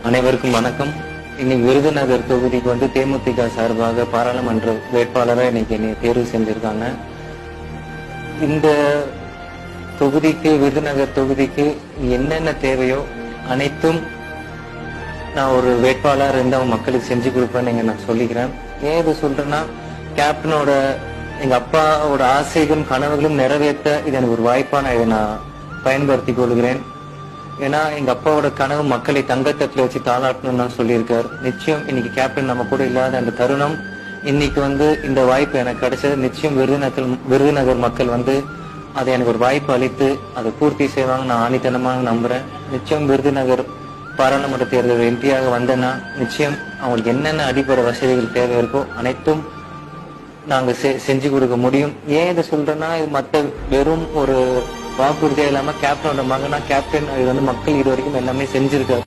அனைவருக்கும் வணக்கம். இன்னைக்கு விருதுநகர் தொகுதிக்கு தேமுதிக சார்பாக பாராளுமன்ற வேட்பாளரை இன்னைக்கு தேர்வு செஞ்சிருக்காங்க. இந்த தொகுதிக்கு, விருதுநகர் தொகுதிக்கு என்னென்ன தேவையோ அனைத்தும் நான் ஒரு வேட்பாளர் இருந்து அவங்க மக்களுக்கு செஞ்சு கொடுப்பேன்னு நான் சொல்லிக்கிறேன். ஏன் இது சொல்றேன்னா, கேப்டனோட எங்க அப்பாவோட ஆசைகளும் கனவுகளும் நிறைவேற்ற இது எனக்கு ஒரு வாய்ப்பா இதை நான் பயன்படுத்திக் கொள்கிறேன். ஏன்னா எங்க அப்பாவோட கனவு மக்களை தங்கத்தட்டுல வச்சு தாளாட்டணும்னு சொல்லியிருக்காரு. நிச்சயம் இன்னைக்கு கேப்டன் நம்ம கூட இல்லாத அந்த தருணம் இன்னைக்கு இந்த வாய்ப்பு எனக்கு கிடைச்சது. நிச்சயம் விருதுநகர் மக்கள் அதை எனக்கு ஒரு வாய்ப்பு அளித்து அதை பூர்த்தி செய்வாங்க நான் ஆணித்தனமாக நம்புறேன். நிச்சயம் விருதுநகர் பாராளுமன்ற தேர்தல் எம்பியாக வந்தேன்னா நிச்சயம் அவங்களுக்கு என்னென்ன அடிப்படை வசதிகள் தேவை இருக்கோ அனைத்தும் நாங்க செஞ்சு கொடுக்க முடியும். ஏன் இதை சொல்றேன்னா, இது மற்ற வெறும் ஒரு வாக்குறுதியா இல்லாம கேப்டனோட மகனா கேப்டன் மக்கள் இது வரைக்கும் எல்லாமே செஞ்சிருக்காரு.